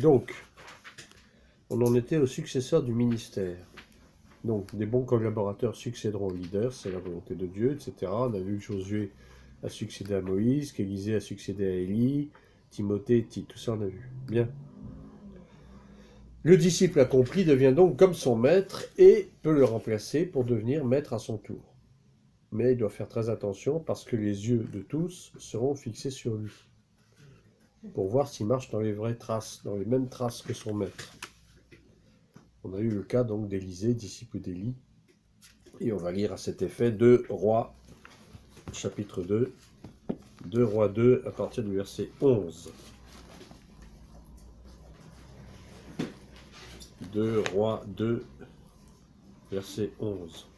Donc, on en était au successeur du ministère. Donc, des bons collaborateurs succéderont aux leaders, c'est la volonté de Dieu, etc. On a vu que Josué a succédé à Moïse, qu'Élisée a succédé à Élie, Timothée, Tite, tout ça on a vu. Bien. Le disciple accompli devient donc comme son maître et peut le remplacer pour devenir maître à son tour. Mais il doit faire très attention parce que les yeux de tous seront fixés sur lui pour voir s'il marche dans les vraies traces, dans les mêmes traces que son maître. On a eu le cas donc d'Élisée, disciple d'Élie, et on va lire à cet effet 2 Rois, chapitre 2, 2 Rois 2, à partir du verset 11. 2 Rois 2, verset 11.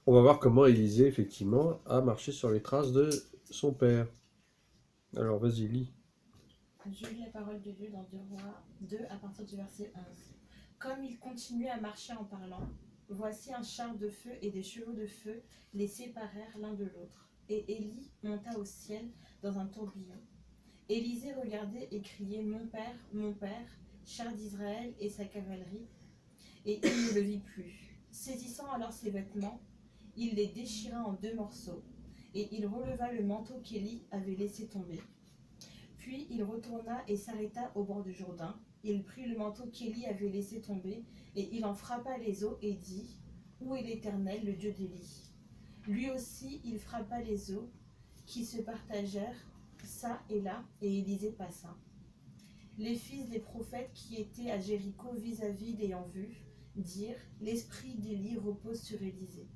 On va voir comment Élisée, effectivement, a marché sur les traces de son père. Alors, vas-y, lis. Je lis la parole de Dieu dans 2 Rois 2 à partir du verset 11. Comme il continuait à marcher en parlant, voici un char de feu et des chevaux de feu les séparèrent l'un de l'autre. Et Élie monta au ciel dans un tourbillon. Élisée regardait et criait, mon père, char d'Israël et sa cavalerie. Et il ne le vit plus. Saisissant alors ses vêtements, il les déchira en 2 morceaux. Et il releva le manteau qu'Élie avait laissé tomber. Puis il retourna et s'arrêta au bord du Jourdain. Il prit le manteau qu'Élie avait laissé tomber, et il en frappa les eaux et dit, où est l'Éternel, le Dieu d'Élie? Lui aussi il frappa les eaux, qui se partagèrent çà et là, et Élisée passa. Les fils des prophètes qui étaient à Jéricho vis-à-vis l'ayant vu, dirent, l'esprit d'Élie repose sur Élisée.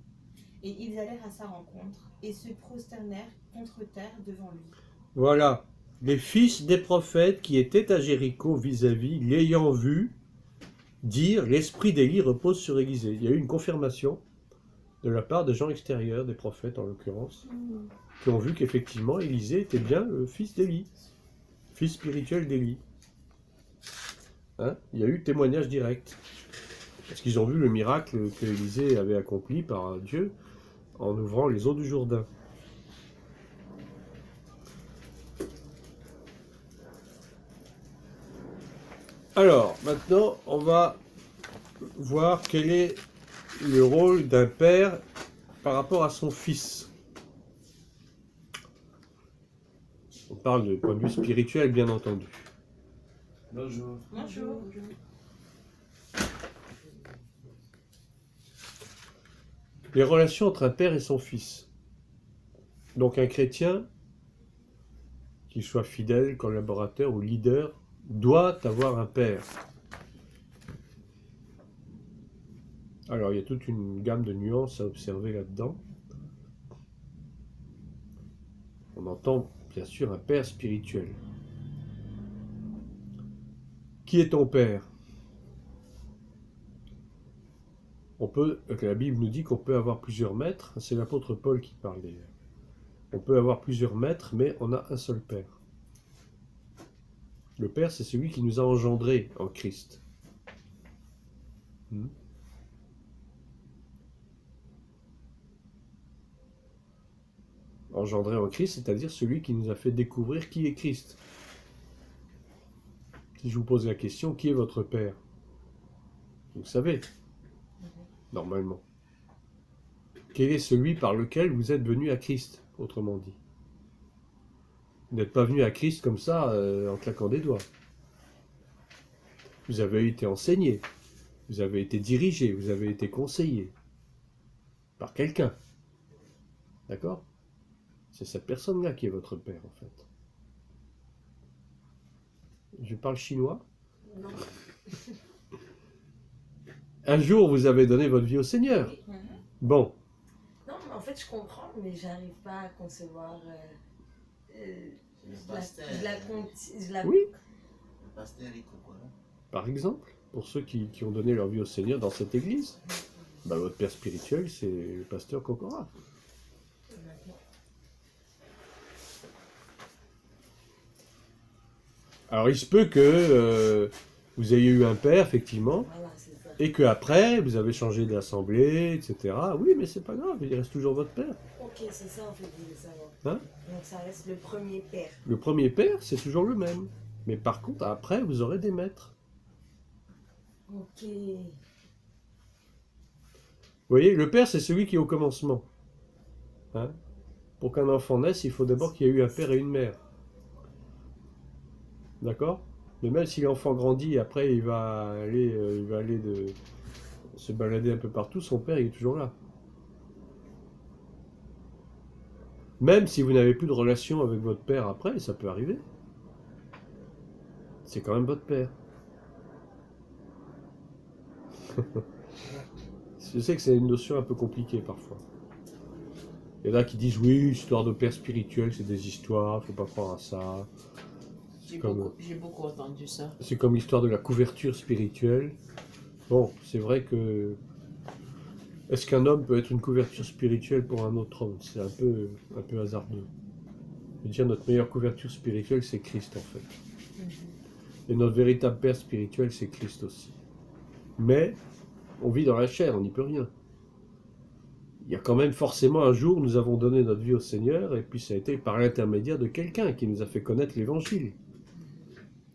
Et ils allèrent à sa rencontre, et se prosternèrent contre terre devant lui. Voilà. Les fils des prophètes qui étaient à Jéricho vis-à-vis, l'ayant vu, dire l'esprit d'Élie repose sur Élisée. Il y a eu une confirmation de la part des gens extérieurs, des prophètes en l'occurrence, qui ont vu qu'effectivement Élisée était bien le fils d'Élie, fils spirituel d'Élie. Hein, il y a eu témoignage direct. Parce qu'ils ont vu le miracle que Élisée avait accompli par Dieu en ouvrant les eaux du Jourdain. Alors, maintenant, on va voir quel est le rôle d'un père par rapport à son fils. On parle de point de vue spirituel, bien entendu. Bonjour. Bonjour. Les relations entre un père et son fils. Donc un chrétien, qu'il soit fidèle, collaborateur ou leader, doit avoir un père. Alors il y a toute une gamme de nuances à observer là-dedans. On entend bien sûr un père spirituel. Qui est ton père? La Bible nous dit qu'on peut avoir plusieurs maîtres, c'est l'apôtre Paul qui parle d'ailleurs. On peut avoir plusieurs maîtres, mais on a un seul père. Le père, c'est celui qui nous a engendrés en Christ. Engendré en Christ, c'est-à-dire celui qui nous a fait découvrir qui est Christ. Si je vous pose la question, qui est votre père? Vous savez, normalement. Quel est celui par lequel vous êtes venu à Christ, autrement dit? Vous n'êtes pas venu à Christ comme ça, en claquant des doigts. Vous avez été enseigné, vous avez été dirigé, vous avez été conseillé par quelqu'un. D'accord? C'est cette personne-là qui est votre père, en fait. Je parle chinois? Non. Un jour, vous avez donné votre vie au Seigneur. Oui. Bon. Non, mais en fait, je comprends, mais j'arrive pas à concevoir. Oui. Le pasteur Ikokora. Par exemple, pour ceux qui ont donné leur vie au Seigneur dans cette église, votre père spirituel, c'est le pasteur Kokora. Alors, il se peut que vous ayez eu un père, effectivement, Voilà, c'est ça. et qu'après, vous avez changé d'assemblée, etc. Oui, mais c'est pas grave, il reste toujours votre père. Ok, c'est ça en fait, je voulais savoir. Hein? Donc ça reste le premier père. Le premier père, c'est toujours le même. Mais par contre, après, vous aurez des maîtres. Ok. Vous voyez, le père, c'est celui qui est au commencement. Hein? Pour qu'un enfant naisse, il faut d'abord qu'il y ait eu un père et une mère. D'accord? Mais même si l'enfant grandit, après il va aller se balader un peu partout, son père il est toujours là. Même si vous n'avez plus de relation avec votre père après, ça peut arriver. C'est quand même votre père. Je sais que c'est une notion un peu compliquée parfois. Il y en a qui disent oui, histoire de père spirituel, c'est des histoires, faut pas croire à ça. J'ai beaucoup entendu ça. C'est comme l'histoire de la couverture spirituelle. Bon, c'est vrai que est-ce qu'un homme peut être une couverture spirituelle pour un autre homme? C'est un peu hasardeux. Je veux dire, notre meilleure couverture spirituelle, c'est Christ en fait. Et notre véritable père spirituel, c'est Christ aussi. Mais on vit dans la chair, on n'y peut rien. Il y a quand même forcément un jour, nous avons donné notre vie au Seigneur, et puis ça a été par l'intermédiaire de quelqu'un qui nous a fait connaître l'Évangile.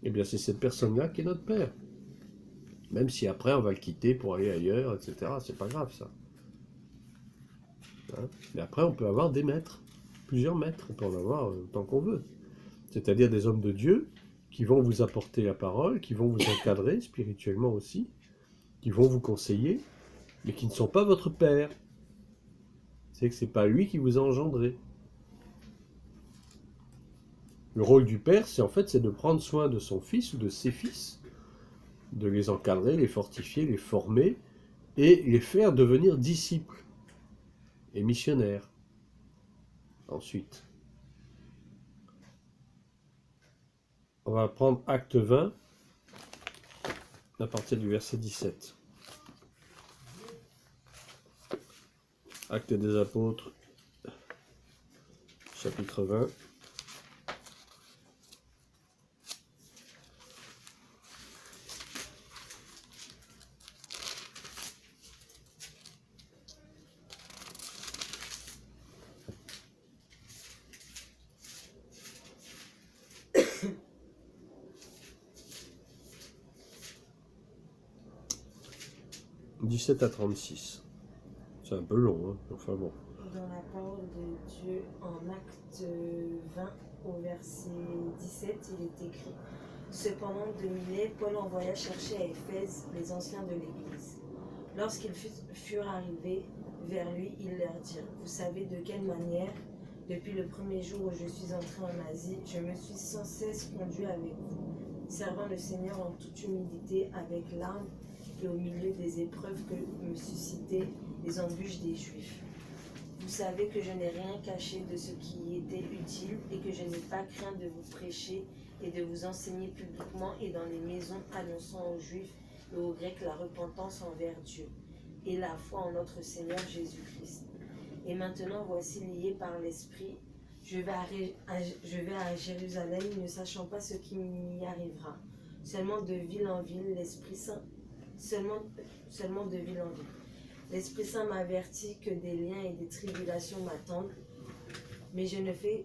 Eh bien, c'est cette personne-là qui est notre Père. Même si après, on va le quitter pour aller ailleurs, etc. C'est pas grave, ça. Hein? Mais après, on peut avoir des maîtres. Plusieurs maîtres. On peut en avoir tant qu'on veut. C'est-à-dire des hommes de Dieu qui vont vous apporter la parole, qui vont vous encadrer spirituellement aussi, qui vont vous conseiller, mais qui ne sont pas votre Père. C'est que c'est pas lui qui vous a engendré. Le rôle du père, c'est de prendre soin de son fils ou de ses fils, de les encadrer, les fortifier, les former et les faire devenir disciples et missionnaires. Ensuite, on va prendre Acte 20 à partir du verset 17. Acte des Apôtres, chapitre 20. « 17 à 36. C'est un peu long, hein, enfin bon. Dans la parole de Dieu, en acte 20, au verset 17, il est écrit « Cependant, de Milet, Paul envoya chercher à Éphèse les anciens de l'Église. Lorsqu'ils furent arrivés vers lui, il leur dit « Vous savez de quelle manière, depuis le premier jour où je suis entré en Asie, je me suis sans cesse conduit avec vous, servant le Seigneur en toute humilité, avec larmes et au milieu des épreuves que me suscitaient les embûches des Juifs. Vous savez que je n'ai rien caché de ce qui était utile et que je n'ai pas craint de vous prêcher et de vous enseigner publiquement et dans les maisons, annonçant aux Juifs et aux Grecs la repentance envers Dieu et la foi en notre Seigneur Jésus-Christ. Et maintenant, voici lié par l'Esprit, je vais à Jérusalem, ne sachant pas ce qui m'y arrivera. Seulement de ville en ville, l'Esprit Saint, seulement de ville en ville. L'Esprit Saint m'avertit que des liens et des tribulations m'attendent, mais je ne fais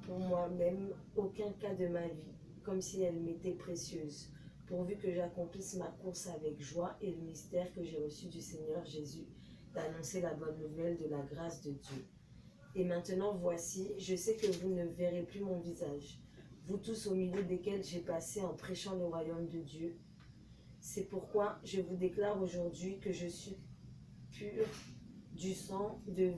pour moi-même aucun cas de ma vie, comme si elle m'était précieuse, pourvu que j'accomplisse ma course avec joie et le mystère que j'ai reçu du Seigneur Jésus, d'annoncer la bonne nouvelle de la grâce de Dieu. Et maintenant, voici, je sais que vous ne verrez plus mon visage, vous tous au milieu desquels j'ai passé en prêchant le royaume de Dieu. C'est pourquoi je vous déclare aujourd'hui que je suis pur du sang de...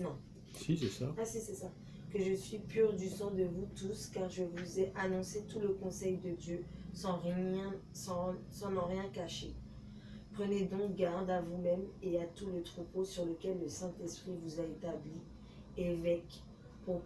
Non. Si, c'est ça. Ah si, c'est ça. Que je suis pur du sang de vous tous, car je vous ai annoncé tout le conseil de Dieu, sans en rien cacher. Prenez donc garde à vous-même et à tout le troupeau sur lequel le Saint-Esprit vous a établi, évêque, pour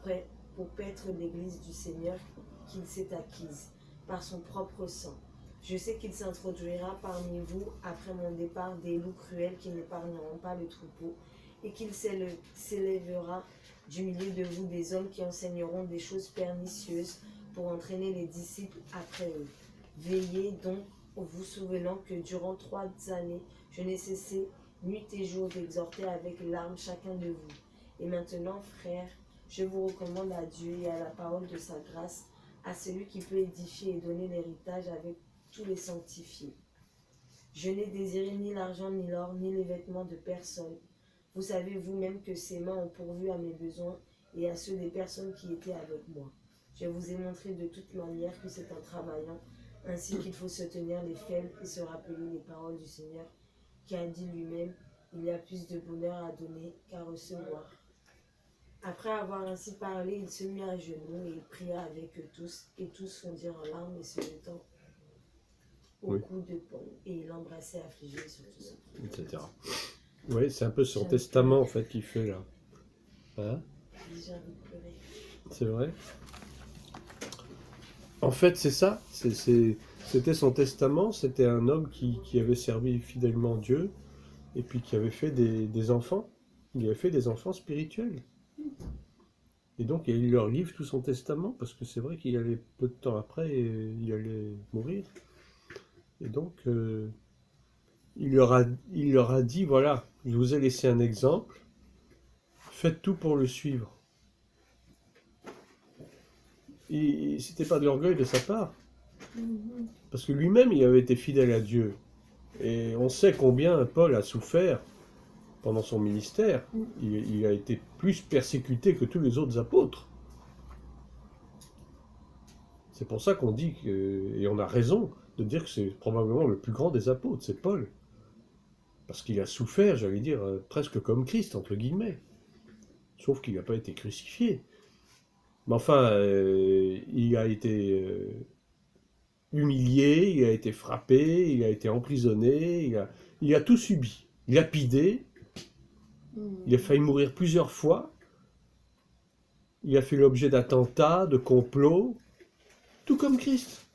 paître l'Église du Seigneur qu'il s'est acquise, par son propre sang. Je sais qu'il s'introduira parmi vous, après mon départ, des loups cruels qui n'épargneront pas le troupeau, et qu'il s'élèvera du milieu de vous des hommes qui enseigneront des choses pernicieuses pour entraîner les disciples après eux. Veillez donc, vous souvenant que durant 3 années, je n'ai cessé nuit et jour d'exhorter avec larmes chacun de vous. Et maintenant, frères, je vous recommande à Dieu et à la parole de sa grâce, à celui qui peut édifier et donner l'héritage avec tous les sanctifiés. Je n'ai désiré ni l'argent, ni l'or, ni les vêtements de personne. Vous savez vous-même que ces mains ont pourvu à mes besoins et à ceux des personnes qui étaient avec moi. Je vous ai montré de toute manière que c'est en travaillant ainsi qu'il faut se tenir les faibles et se rappeler les paroles du Seigneur, qui a dit lui-même, il y a plus de bonheur à donner qu'à recevoir. Après avoir ainsi parlé, il se mit à genoux et il pria avec eux tous, et tous fondirent en larmes et se mettant au cou de Paul, et il l'embrassait affligé sur tout, etc. Oui, c'est un peu son testament en fait qu'il fait là. Hein? J'ai envie de pleurer. C'est vrai. En fait, c'est ça. C'était son testament. C'était un homme qui avait servi fidèlement Dieu et puis qui avait fait des enfants. Il avait fait des enfants spirituels. Et donc, il leur livre tout son testament parce que c'est vrai qu'il allait peu de temps après, il allait mourir. Et donc, il leur a dit, voilà, je vous ai laissé un exemple. Faites tout pour le suivre. C'était pas de l'orgueil de sa part. Parce que lui-même, il avait été fidèle à Dieu. Et on sait combien Paul a souffert pendant son ministère. Il a été plus persécuté que tous les autres apôtres. C'est pour ça qu'on dit, et on a raison de dire que c'est probablement le plus grand des apôtres, c'est Paul. Parce qu'il a souffert, j'allais dire, presque comme Christ, entre guillemets. Sauf qu'il n'a pas été crucifié. Mais enfin, il a été humilié, il a été frappé, il a été emprisonné, il a tout subi. Lapidé, il a failli mourir plusieurs fois, il a fait l'objet d'attentats, de complots, tout comme Christ.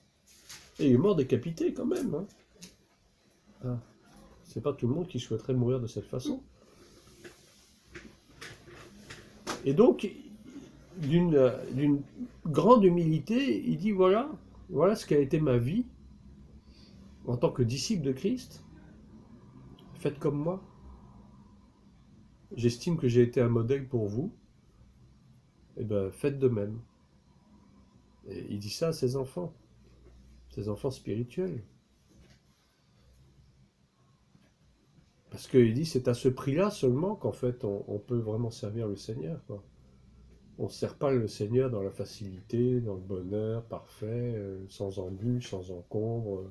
Et il est mort décapité quand même. Hein. Ah. C'est pas tout le monde qui souhaiterait mourir de cette façon. Et donc, d'une grande humilité, il dit voilà ce qu'a été ma vie en tant que disciple de Christ. Faites comme moi. J'estime que j'ai été un modèle pour vous. Eh bien, faites de même. Et il dit ça à ses enfants spirituels. Parce qu'il dit c'est à ce prix-là seulement qu'en fait on peut vraiment servir le Seigneur, quoi. On ne sert pas le Seigneur dans la facilité, dans le bonheur parfait, sans embûches, sans encombre.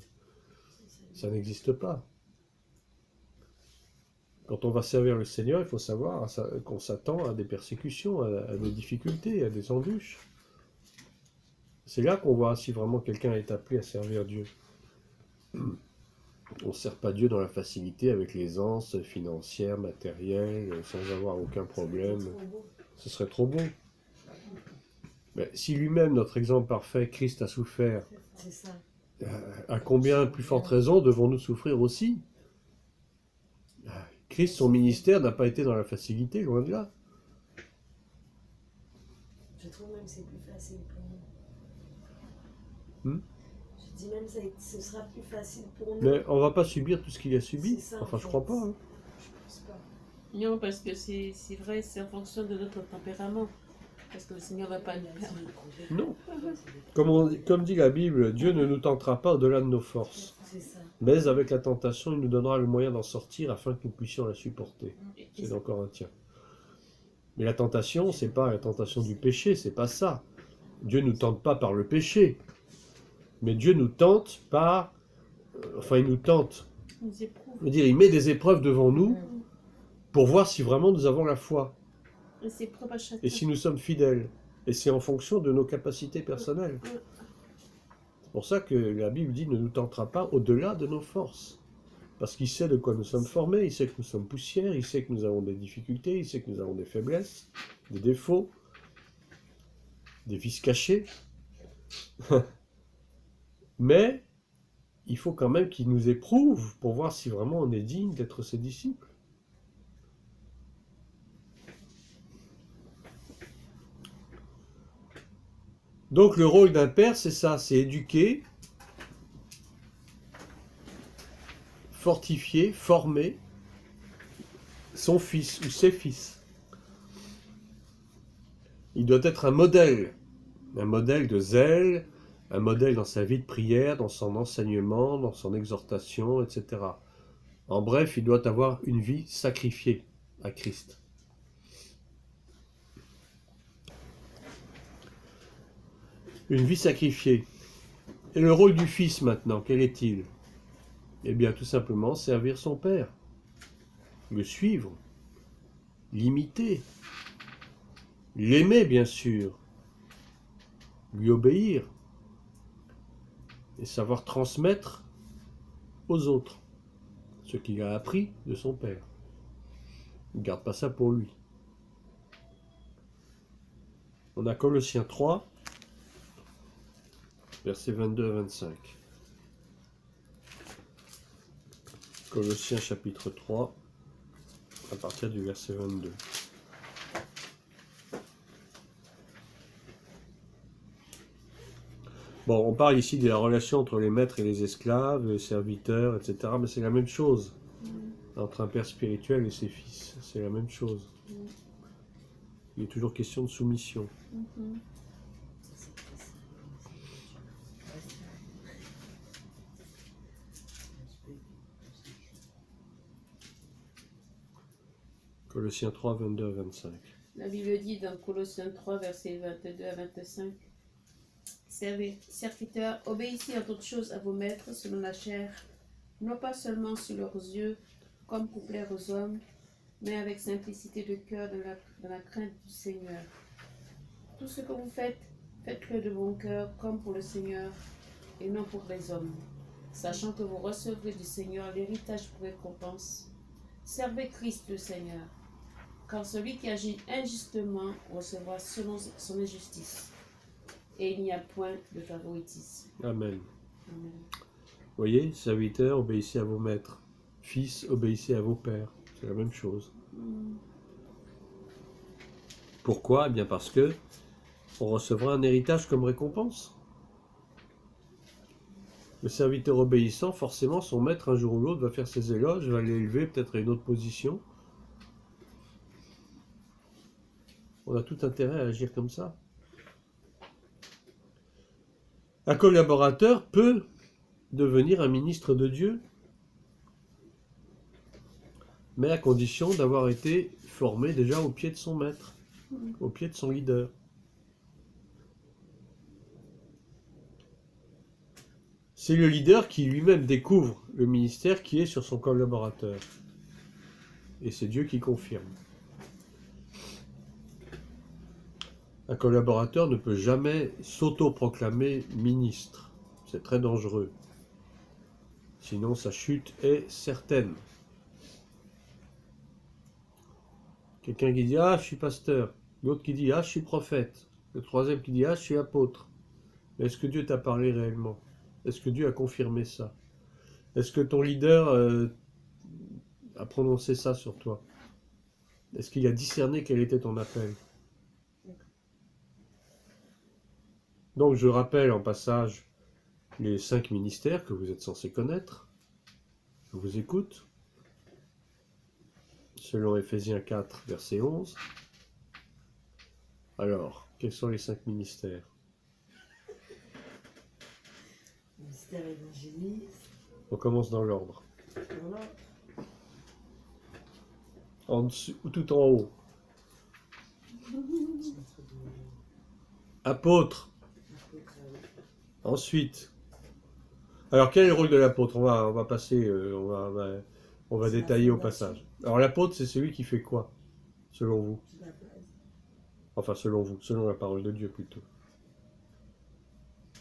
Ça n'existe pas. Quand on va servir le Seigneur, il faut savoir qu'on s'attend à des persécutions, à des difficultés, à des embûches. C'est là qu'on voit si vraiment quelqu'un est appelé à servir Dieu. On ne sert pas Dieu dans la facilité, avec l'aisance financière, matérielle, sans avoir aucun problème. Ce serait trop beau. Mais si lui-même, notre exemple parfait, Christ a souffert, C'est ça. à combien plus forte raison devons-nous souffrir aussi? Christ, son ministère n'a pas été dans la facilité, loin de là. Je trouve même que c'est plus facile pour nous. Je dis même que ce sera plus facile pour nous. Mais on ne va pas subir tout ce qu'il a subi. Ça, enfin, je crois pas. Hein. Je pense pas. Non, parce que c'est vrai, c'est en fonction de notre tempérament. Parce que le Seigneur ne va pas nous perdre. Non. Comme dit la Bible, Dieu ne nous tentera pas au-delà de nos forces. C'est ça. Mais avec la tentation, il nous donnera le moyen d'en sortir afin que nous puissions la supporter. C'est dans Corinthiens. Mais la tentation, c'est pas la tentation du péché, c'est pas ça. Dieu ne nous tente pas par le péché. Mais Dieu nous tente par... Enfin, il nous tente. Les épreuves. Je veux dire, il met des épreuves devant nous pour voir si vraiment nous avons la foi. Les épreuves à chacun. Et si nous sommes fidèles. Et c'est en fonction de nos capacités personnelles. C'est pour ça que la Bible dit ne nous tentera pas au-delà de nos forces. Parce qu'il sait de quoi nous sommes formés, il sait que nous sommes poussière, il sait que nous avons des difficultés, il sait que nous avons des faiblesses, des défauts, des vices cachés. Mais il faut quand même qu'il nous éprouve pour voir si vraiment on est digne d'être ses disciples. Donc le rôle d'un père, c'est ça, c'est éduquer, fortifier, former son fils ou ses fils. Il doit être un modèle de zèle, un modèle dans sa vie de prière, dans son enseignement, dans son exhortation, etc. En bref, il doit avoir une vie sacrifiée à Christ. Une vie sacrifiée. Et le rôle du fils maintenant, quel est-il? Eh bien, tout simplement, servir son père, le suivre, l'imiter, l'aimer, bien sûr, lui obéir, et savoir transmettre aux autres ce qu'il a appris de son père. Il ne garde pas ça pour lui. On a Colossiens 3, versets 22 à 25. Colossiens chapitre 3, à partir du verset 22. Bon, on parle ici de la relation entre les maîtres et les esclaves, les serviteurs, etc. Mais c'est la même chose entre un père spirituel et ses fils. C'est la même chose. Il est toujours question de soumission. Colossiens 3, 22 à 25. La Bible dit dans Colossiens 3, versets 22 à 25, Serviteurs, obéissez en toutes choses à vos maîtres selon la chair, non pas seulement sous leurs yeux, comme pour plaire aux hommes, mais avec simplicité de cœur dans la crainte du Seigneur. Tout ce que vous faites, faites-le de bon cœur, comme pour le Seigneur, et non pour les hommes, sachant que vous recevrez du Seigneur l'héritage pour récompense. Servez Christ le Seigneur, car celui qui agit injustement recevra selon son injustice. Et il n'y a point de favoritisme. Amen. Amen. Vous voyez, serviteurs, obéissez à vos maîtres. Fils, obéissez à vos pères. C'est la même chose. Pourquoi? Eh bien parce que on recevra un héritage comme récompense. Le serviteur obéissant, forcément, son maître, un jour ou l'autre, va faire ses éloges, va l'élever peut-être à une autre position. On a tout intérêt à agir comme ça. Un collaborateur peut devenir un ministre de Dieu, mais à condition d'avoir été formé déjà au pied de son maître, au pied de son leader. C'est le leader qui lui-même découvre le ministère qui est sur son collaborateur. Et c'est Dieu qui confirme. Un collaborateur ne peut jamais s'auto-proclamer ministre. C'est très dangereux. Sinon, sa chute est certaine. Quelqu'un qui dit « Ah, je suis pasteur ». L'autre qui dit « Ah, je suis prophète ». Le troisième qui dit « Ah, je suis apôtre ». Mais est-ce que Dieu t'a parlé réellement? Est-ce que Dieu a confirmé ça? Est-ce que ton leader a prononcé ça sur toi? Est-ce qu'il a discerné quel était ton appel? Donc je rappelle en passage les 5 ministères que vous êtes censés connaître. Je vous écoute. Selon Éphésiens 4, verset 11. Alors, quels sont les 5 ministères? Ministère évangéliste. On commence dans l'ordre. Voilà. En dessous, tout en haut. Apôtre. Ensuite. Alors, quel est le rôle de l'apôtre? On va passer, on va détailler au passage. Alors, l'apôtre, c'est celui qui fait quoi, selon vous? Enfin, selon vous, selon la parole de Dieu plutôt.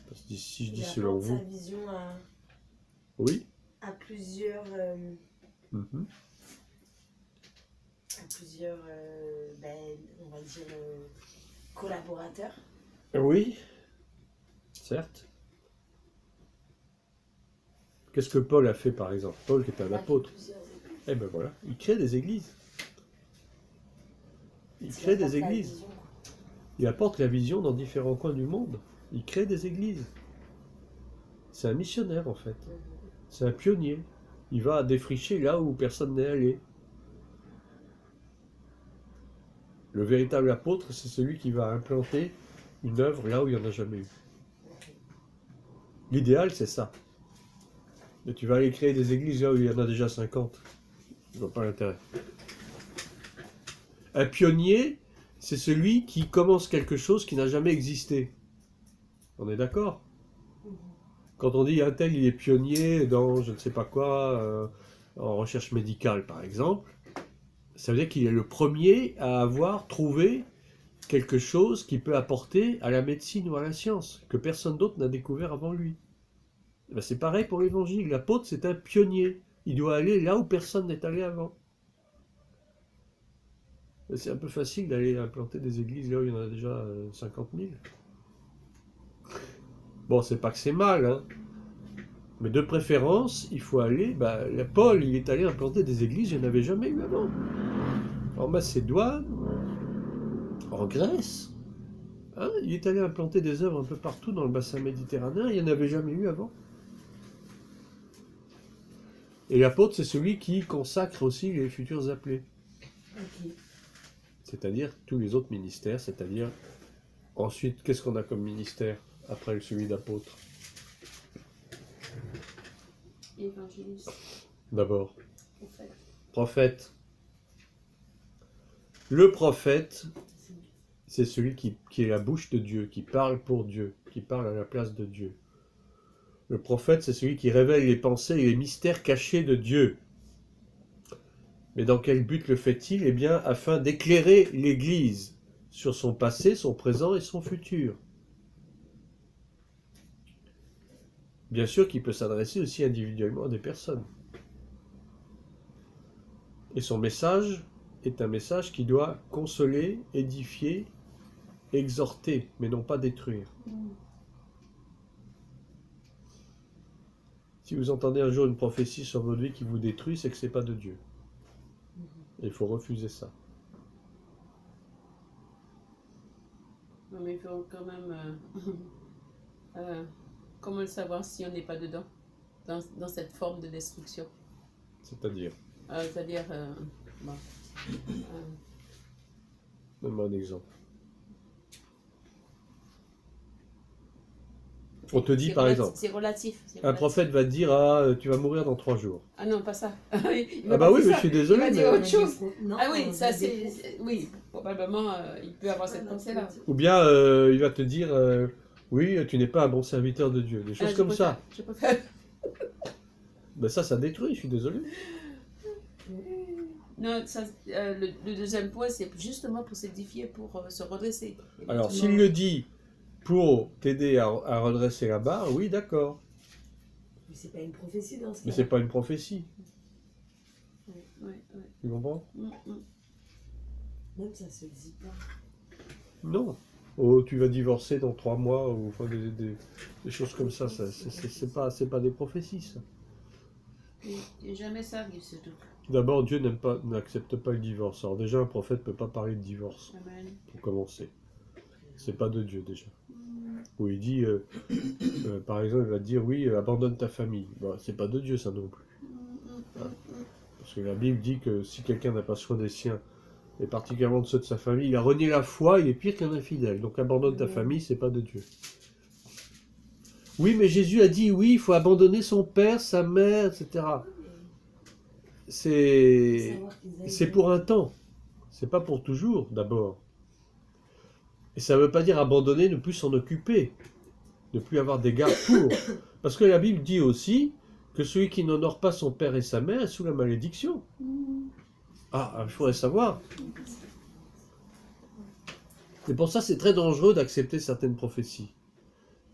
Parce que si je dis selon vous. Sa vision Oui. à plusieurs. Mhm. À plusieurs, on va dire, collaborateurs. Oui. Certes. Qu'est-ce que Paul a fait, par exemple? Paul qui est un apôtre. Eh ben voilà, il crée des églises. Il crée des églises. Il apporte la vision dans différents coins du monde. Il crée des églises. C'est un missionnaire en fait. C'est un pionnier. Il va défricher là où personne n'est allé. Le véritable apôtre, c'est celui qui va implanter une œuvre là où il n'y en a jamais eu. L'idéal, c'est ça. Mais tu vas aller créer des églises là où il y en a déjà 50. Je vois pas l'intérêt. Un pionnier, c'est celui qui commence quelque chose qui n'a jamais existé. On est d'accord? Quand on dit un tel, il est pionnier dans je ne sais pas quoi, en recherche médicale par exemple, ça veut dire qu'il est le premier à avoir trouvé quelque chose qui peut apporter à la médecine ou à la science, que personne d'autre n'a découvert avant lui. Ben c'est pareil pour l'évangile. L'apôtre, c'est un pionnier. Il doit aller là où personne n'est allé avant. C'est un peu facile d'aller implanter des églises là où il y en a déjà 50 000. Bon, c'est pas que c'est mal, hein. Mais de préférence, il faut aller... Paul, il est allé implanter des églises, il n'y en avait jamais eu avant. En Macédoine, en Grèce. Hein, il est allé implanter des œuvres un peu partout dans le bassin méditerranéen, il n'y en avait jamais eu avant. Et l'apôtre, c'est celui qui consacre aussi les futurs appelés. Ok. C'est-à-dire tous les autres ministères, c'est-à-dire... Ensuite, qu'est-ce qu'on a comme ministère après celui d'apôtre? Évangéliste, D'abord, prophète. prophète. Le prophète, c'est celui qui est la bouche de Dieu, qui parle pour Dieu, qui parle à la place de Dieu. Le prophète, c'est celui qui révèle les pensées et les mystères cachés de Dieu. Mais dans quel but le fait-il? Eh bien, afin d'éclairer l'Église sur son passé, son présent et son futur. Bien sûr qu'il peut s'adresser aussi individuellement à des personnes. Et son message est un message qui doit consoler, édifier, exhorter, mais non pas détruire. Si vous entendez un jour une prophétie sur votre vie qui vous détruit, c'est que ce n'est pas de Dieu. Et il faut refuser ça. Non, mais il faut quand même... comment le savoir si on n'est pas dedans, dans cette forme de destruction? C'est-à-dire, Bon, donne-moi un exemple. On te dit par exemple, c'est relatif. un prophète va te dire, ah, tu vas mourir dans 3 jours. Ah non, pas ça. Il va Ah bah pas oui, dire mais ça. je suis Il désolé, va dire mais... autre chose. Non, Ah oui, ça c'est... oui, probablement il peut avoir cette pensée-là. Ou bien il va te dire, oui, tu n'es pas un bon serviteur de Dieu. Des choses Je comme préfère, ça. Je préfère. Ben ça détruit, je suis désolé. Non, ça, le deuxième point, c'est justement pour s'édifier, pour se redresser. Alors, s'il le dit pour t'aider à redresser la barre, oui, d'accord. Mais c'est pas une prophétie dans ce Mais cas. c'est pas une prophétie. Oui. Tu comprends? Même ça se dit pas. Non. Oh, tu vas divorcer dans 3 mois, ou enfin, des choses comme ça, c'est pas des prophéties, ça. Et jamais ça arrive, surtout. D'abord, Dieu n'accepte pas le divorce. Alors déjà, un prophète ne peut pas parler de divorce, Amen. pour commencer. C'est pas de Dieu, déjà. Où il dit, par exemple, il va te dire, oui, abandonne ta famille. Bon, c'est pas de Dieu, ça non plus. Parce que la Bible dit que si quelqu'un n'a pas soin des siens, et particulièrement de ceux de sa famille, il a renié la foi, il est pire qu'un infidèle. Donc abandonne ta famille, c'est pas de Dieu. Oui, mais Jésus a dit, oui, il faut abandonner son père, sa mère, etc. C'est pour un temps. C'est pas pour toujours, d'abord. Et ça ne veut pas dire abandonner, ne plus s'en occuper. Ne plus avoir d'égard pour. Parce que la Bible dit aussi que celui qui n'honore pas son père et sa mère est sous la malédiction. Ah, il faudrait savoir. Et pour ça, c'est très dangereux d'accepter certaines prophéties.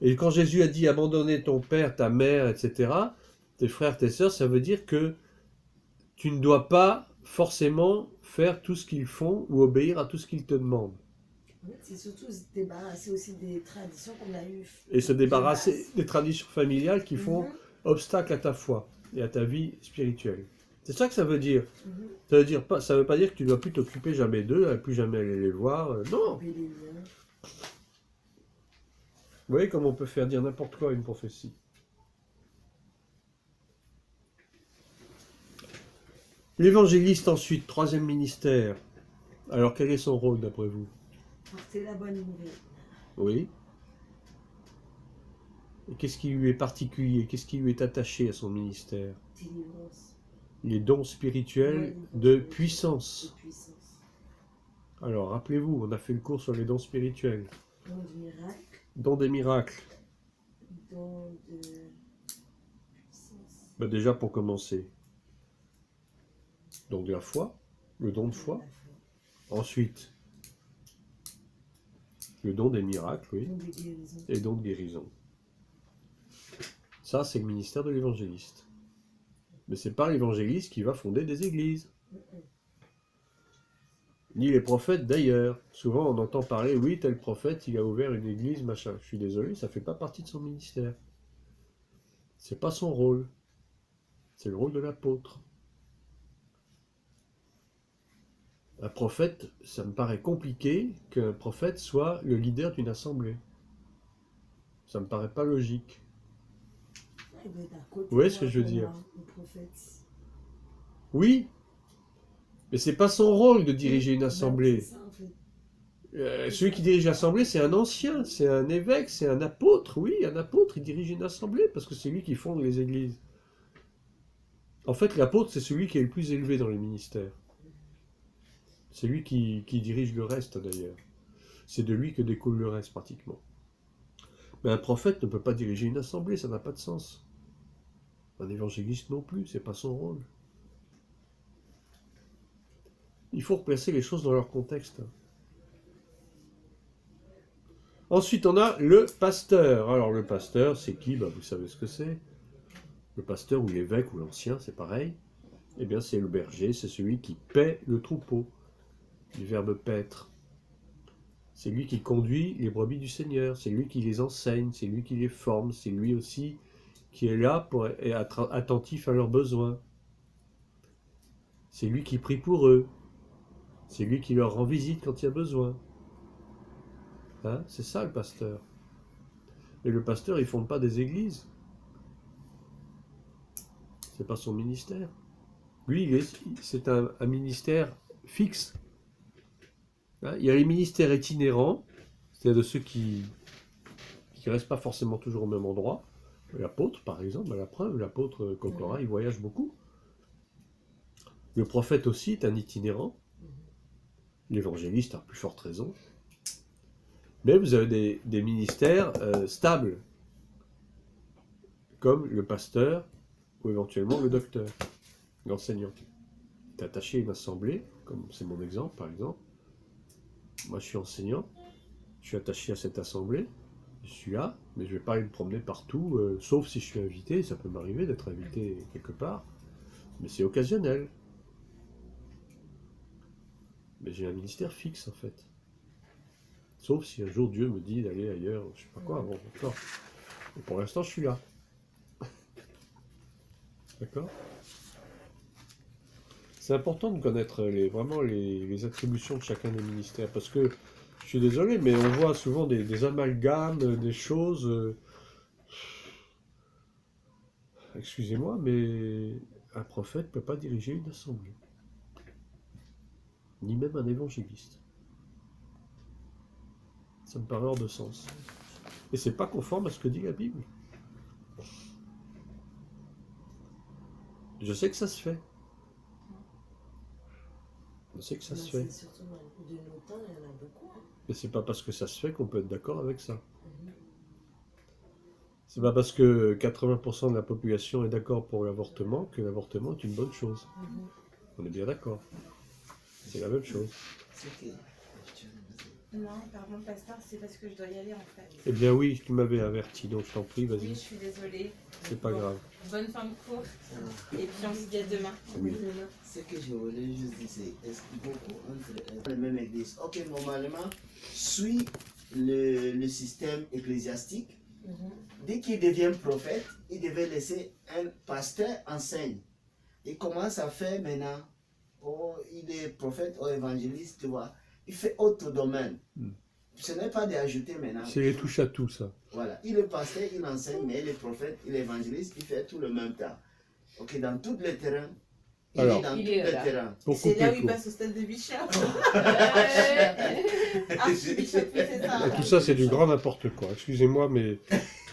Et quand Jésus a dit abandonner ton père, ta mère, etc., tes frères, tes sœurs, ça veut dire que tu ne dois pas forcément faire tout ce qu'ils font ou obéir à tout ce qu'ils te demandent. C'est surtout se débarrasser aussi des traditions qu'on a eues. Et se débarrasser des traditions familiales qui font obstacle à ta foi et à ta vie spirituelle. C'est ça que ça veut dire. Ça veut pas dire que tu ne dois plus t'occuper jamais d'eux, plus jamais aller les voir. Non. Vous voyez comment on peut faire dire n'importe quoi à une prophétie. L'évangéliste ensuite, troisième ministère. Alors quel est son rôle d'après vous? Porter la bonne nouvelle. Oui. Et qu'est-ce qui lui est particulier? Qu'est-ce qui lui est attaché à son ministère? Délivrance. Les dons spirituels de puissance. De puissance. Alors rappelez-vous, on a fait le cours sur les dons spirituels. Don du miracle. Dons des miracles. Don de puissance. Ben déjà pour commencer. Don de la foi, le don de foi. La foi. Ensuite, le don des miracles, oui, Don de guérison. et don de guérison. Ça, c'est le ministère de l'évangéliste. Mais c'est pas l'évangéliste qui va fonder des églises. Ni les prophètes d'ailleurs. Souvent, on entend parler, oui, tel prophète, il a ouvert une église, machin. Je suis désolé, ça fait pas partie de son ministère. C'est pas son rôle. C'est le rôle de l'apôtre. Un prophète, ça me paraît compliqué qu'un prophète soit le leader d'une assemblée. Ça me paraît pas logique. Il doit être à côté. Vous voyez ce que je veux dire? Le prophète. Oui, mais c'est pas son rôle de diriger une assemblée. C'est ça, en fait. Celui qui dirige l'assemblée, c'est un ancien, c'est un évêque, c'est un apôtre. Oui, un apôtre, il dirige une assemblée parce que c'est lui qui fonde les églises. En fait, l'apôtre, c'est celui qui est le plus élevé dans les ministères. C'est lui qui dirige le reste, d'ailleurs. C'est de lui que découle le reste, pratiquement. Mais un prophète ne peut pas diriger une assemblée, ça n'a pas de sens. Un évangéliste non plus, c'est pas son rôle. Il faut replacer les choses dans leur contexte. Ensuite, on a le pasteur. Alors, le pasteur, c'est qui? Vous savez ce que c'est. Le pasteur ou l'évêque ou l'ancien, c'est pareil. Eh bien, c'est le berger, c'est celui qui paît le troupeau. Du verbe paître. C'est lui qui conduit les brebis du Seigneur, c'est lui qui les enseigne, c'est lui qui les forme, c'est lui aussi qui est là pour être attentif à leurs besoins. C'est lui qui prie pour eux. C'est lui qui leur rend visite quand il y a besoin. Hein? C'est ça le pasteur. Et le pasteur, il ne fonde pas des églises. C'est pas son ministère. Lui, c'est un ministère fixe. Hein? Il y a les ministères itinérants, c'est-à-dire de ceux qui ne restent pas forcément toujours au même endroit. L'apôtre, par exemple, à la preuve, l'apôtre Kokora, il voyage beaucoup. Le prophète aussi est un itinérant. L'évangéliste a plus forte raison. Mais vous avez des ministères stables, comme le pasteur ou éventuellement le docteur, l'enseignant. Tu es attaché à une assemblée, comme c'est mon exemple par exemple. Moi je suis enseignant, je suis attaché à cette assemblée, je suis là, mais je ne vais pas aller me promener partout, sauf si je suis invité, ça peut m'arriver d'être invité quelque part, mais c'est occasionnel. Mais j'ai un ministère fixe en fait. Sauf si un jour Dieu me dit d'aller ailleurs, je sais pas quoi, bon, d'accord. Et pour l'instant, je suis là. D'accord? C'est important de connaître vraiment les attributions de chacun des ministères, parce que, je suis désolé, mais on voit souvent des amalgames, des choses... excusez-moi, mais un prophète ne peut pas diriger une assemblée. Ni même un évangéliste. Ça me paraît hors de sens. Et c'est pas conforme à ce que dit la Bible. Je sais que ça se fait. Je sais que ça se fait. Surtout de nos temps, il y en a beaucoup. Mais c'est pas parce que ça se fait qu'on peut être d'accord avec ça. C'est pas parce que 80% de la population est d'accord pour l'avortement que l'avortement est une bonne chose. On est bien d'accord. C'est la même chose. Non, pardon, pasteur, c'est parce que je dois y aller en fait. Eh bien oui, tu m'avais averti, donc je t'en prie, Oui, je vas-y. suis désolée. C'est pas Bon, grave. Bonne fin de cours. Et puis on se dit à demain. Oui. Ce que je voulais juste dire, c'est est-ce qu'il beaucoup entre la même église. Ok, normalement, suit le système ecclésiastique. Dès qu'il devient prophète, il devait laisser un pasteur enseigne. Il commence à faire maintenant, oh, il est prophète ou évangéliste, tu vois. Il fait autre domaine. ce n'est pas d'ajouter maintenant. C'est les touches à tout, ça. Voilà, il est pasteur, il enseigne, mais il est prophète, il est évangéliste, il fait tout le même temps. Ok, dans tous les terrains. Il Alors, est dans tous il les est là. terrains. Pour C'est couper là où il court. passe au stade de Bishop. Euh, Archibishop, oui, c'est ça. Tout ça, c'est du grand n'importe quoi. Excusez-moi, mais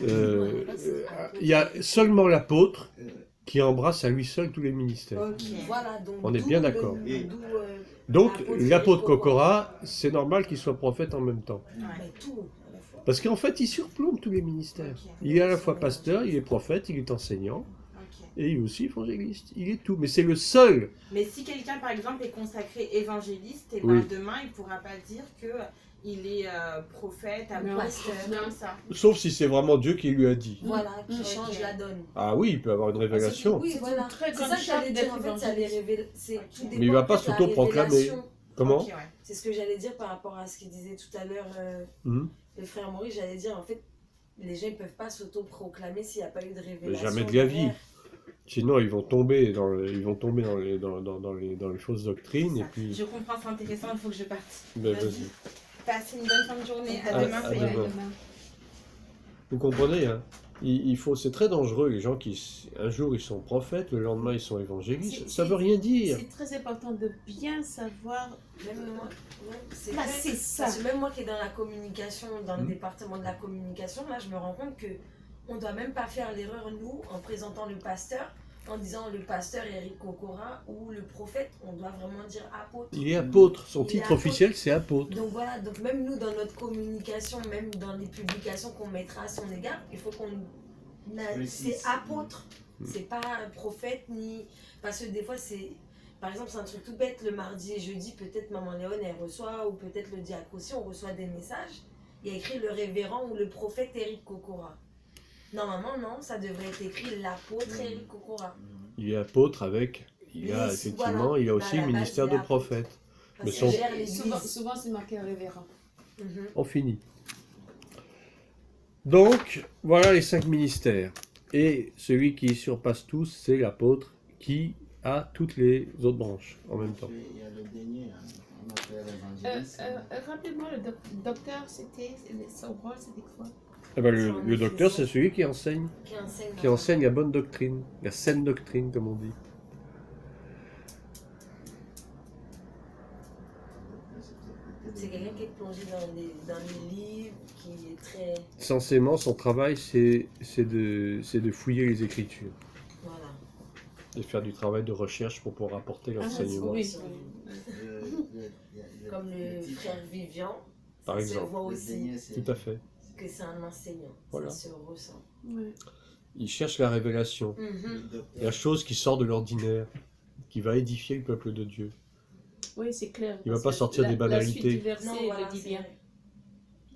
il y a seulement l'apôtre qui embrasse à lui seul tous les ministères. Ok. Voilà, donc On est d'où bien le- d'accord. d'où, Donc, L'apôtre l'apôtre Kokora. Kokora, c'est normal qu'il soit prophète en même temps. Ouais. mais tout à la fois. Parce qu'en fait, il surplombe tous les ministères. Ok. Il est à la fois pasteur, il est prophète, il est enseignant, Ok. et il est aussi évangéliste. Il est tout. Mais c'est le seul. Mais si quelqu'un, par exemple, est consacré évangéliste, et Oui. ben demain, il ne pourra pas dire que il est prophète, Non. pasteur, Non. comme ça. Sauf si c'est vraiment Dieu qui lui a dit. Voilà, qui Ok. change la donne. Ah oui, il peut avoir une révélation. Oui, C'est voilà. une très C'est grande ça que j'allais charte dire, en d'être fait, ça les révèle. C'est Ok. tout Mais dépend, il va en pas fait, la s'auto-proclamer. révélation. Comment Ok, ouais. C'est ce que j'allais dire par rapport à ce qu'il disait tout à l'heure, Mhm. le frère Maurice. J'allais dire, en fait, les gens ne peuvent pas s'auto-proclamer s'il n'y a pas eu de révélation. jamais de la vie. derrière. Sinon, ils vont tomber dans les fausses doctrines. Et Ça. puis, Je comprends, c'est intéressant, il faut que je parte. ben, Vas-y. vas-y. Passez une bonne fin de journée. À À- demain, à c'est demain. demain. Vous comprenez, hein, c'est très dangereux, les gens qui, un jour, ils sont prophètes, le lendemain, ils sont évangélistes. Ça veut rien dire. C'est très important de bien savoir Même moi, c'est Bah, vrai. c'est ça. Parce que même moi qui est dans la communication, dans le Mhm. département de la communication, là, je me rends compte que on ne doit même pas faire l'erreur, nous, en présentant le pasteur, en disant le pasteur Eric Kokora ou le prophète, on doit vraiment dire apôtre. Il est apôtre. Son Il est titre apôtre. officiel, c'est apôtre. Donc voilà, donc même nous, dans notre communication, même dans les publications qu'on mettra à son égard, il faut qu'on... Précise. C'est apôtre, c'est pas prophète, ni... Parce que des fois, c'est... Par exemple, c'est un truc tout bête, le mardi et jeudi, peut-être Maman Léone, elle reçoit, ou peut-être le diacre aussi, on reçoit des messages. Il y a écrit le révérend ou le prophète Eric Kokora. Normalement, non, ça devrait être écrit l'apôtre Eric Kokora. Il est apôtre avec... Il a Oui, effectivement, voilà. il a À aussi la le base, ministère il est de apôtre. prophète. Parce Mais qu'il son- gère l'église. Souvent, c'est marqué révérend. Mhm. On finit. Donc, voilà les 5 ministères. Et celui qui surpasse tous, c'est l'apôtre qui a toutes les autres branches en même temps. Il y a le dernier, hein, on appelle l'évangéliste. Rappelez-moi, le docteur, son rôle, c'était quoi? Eh ben, le docteur, c'est celui qui enseigne Qui enseigne la bonne doctrine, la saine doctrine, comme on dit. C'est quelqu'un qui est plongé dans les livres, qui est très... Censément, son travail, c'est de fouiller les Écritures, Voilà. de faire du travail de recherche pour pouvoir apporter Ah, l'enseignement. oui. Comme le frère Vivian, Par ça se exemple. voit aussi Tout à fait. que c'est un enseignant. Voilà. Ça se ressent. Ouais. Il cherche la révélation, la chose qui sort de l'ordinaire, qui va édifier le peuple de Dieu. Oui, c'est clair. Il va parce pas que sortir des La banalités. suite du verset, Non, il voilà, le dit c'est bien. vrai.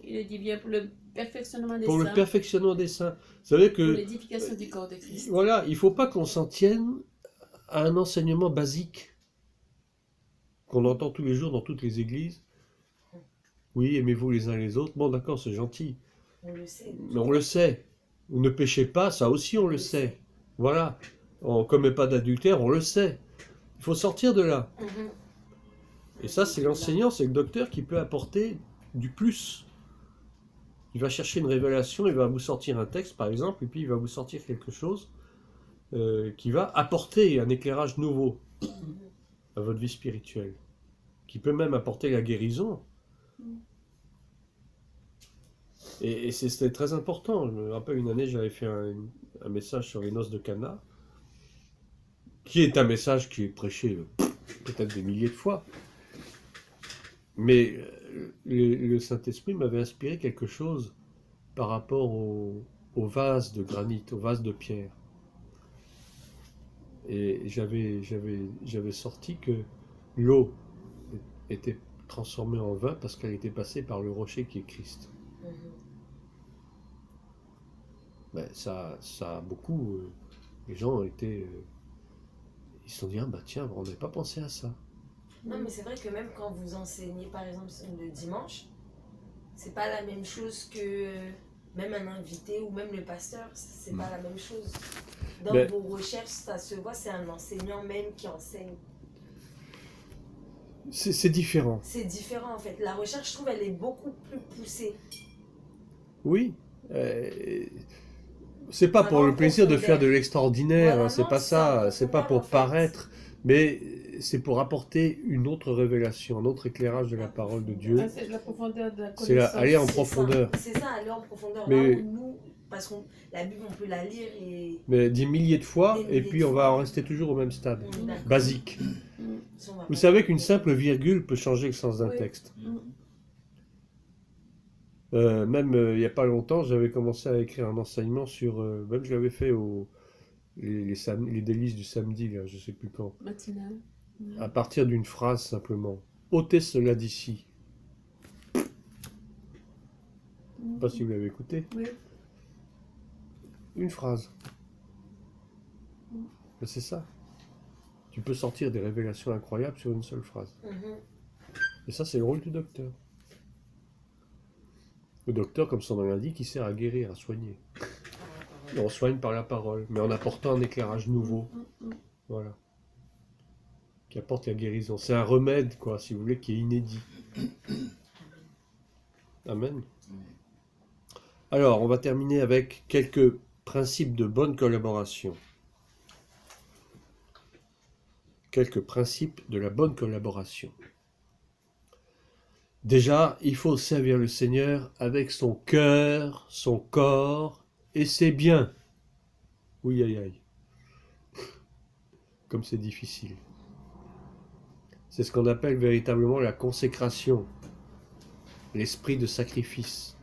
Il le dit bien pour le perfectionnement des Pour le saints, perfectionnement des saints. Vous savez pour que, l'édification du corps de Christ. voilà, il ne faut pas qu'on s'en tienne à un enseignement basique qu'on entend tous les jours dans toutes les églises. Oui, aimez-vous les uns les autres. Bon, d'accord, c'est gentil. On le sait. Mais on le sait. Vous ne péchez pas, ça aussi on le sait. Voilà. On ne commet pas d'adultère, on le sait. Il faut sortir de là. Et ça, c'est l'enseignant, c'est le docteur qui peut apporter du plus. Il va chercher une révélation, il va vous sortir un texte, par exemple, et puis il va vous sortir quelque chose qui va apporter un éclairage nouveau à votre vie spirituelle, qui peut même apporter la guérison. Et c'était très important. Je me rappelle une année, j'avais fait un message sur les noces de Cana, qui est un message qui est prêché peut-être des milliers de fois. Mais le Saint-Esprit m'avait inspiré quelque chose par rapport au vase de granit, au vase de pierre. Et j'avais sorti que l'eau était transformée en vin parce qu'elle était passée par le rocher qui est Christ. Ben, ça a beaucoup... les gens ont été... ils se sont dit, ah bah tiens, on n'avait pas pensé à ça. Non, mais c'est vrai que même quand vous enseignez, par exemple, le dimanche, c'est pas la même chose que même un invité ou même le pasteur, c'est pas la même chose. Dans Ben- vos recherches, ça se voit, c'est un enseignant même qui enseigne. C'est différent. C'est différent en fait. La recherche, je trouve, elle est beaucoup plus poussée. Oui. C'est pas pour le plaisir de faire de l'extraordinaire, Voilà, c'est non, pas c'est ça, en c'est pas profondeur, pour en fait. paraître, mais c'est pour apporter une autre révélation, un autre éclairage de la parole de Dieu. Ah, c'est la profondeur de la C'est connaissance. aller en C'est profondeur. ça. C'est ça, aller en profondeur. Mais- Là où nous, parce que la Bible, on peut la lire et. Mais des milliers de fois, Des et milliers puis de on va fois. en rester toujours au même stade, on est d'accord. basique. Si on va Vous pas- savez qu'une simple virgule peut changer le sens d'un Oui. texte. Mhm. Même il n'y a pas longtemps, j'avais commencé à écrire un enseignement sur, même je l'avais fait les délices du samedi, là, je sais plus quand, Matinale. à partir d'une phrase simplement. Ôtez cela d'ici. Je sais pas si vous l'avez écouté. Oui. Une phrase. Ben, c'est ça. Tu peux sortir des révélations incroyables sur une seule phrase. Mhm. Et ça, c'est le rôle du docteur. Le docteur, comme son nom l'indique, il sert à guérir, à soigner. Et on soigne par la parole, mais en apportant un éclairage nouveau. Voilà. Qui apporte la guérison. C'est un remède, quoi, si vous voulez, qui est inédit. Amen. Alors, on va terminer avec quelques principes de bonne collaboration. Quelques principes de la bonne collaboration. Déjà, il faut servir le Seigneur avec son cœur, son corps et ses biens. Oui, aïe, aïe. Comme c'est difficile. C'est ce qu'on appelle véritablement la consécration, l'esprit de sacrifice.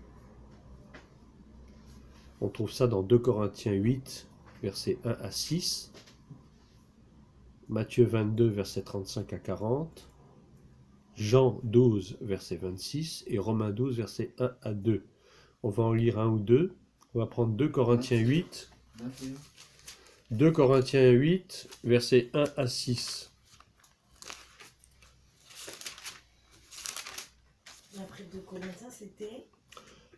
On trouve ça dans 2 Corinthiens 8, versets 1 à 6, Matthieu 22, versets 35 à 40, Jean 12, verset 26 et Romains 12, versets 1 à 2. On va en lire un ou deux. On va prendre 2 Corinthiens 8, 2 Corinthiens 8, versets 1 à 6. Après 2 Corinthiens, c'était.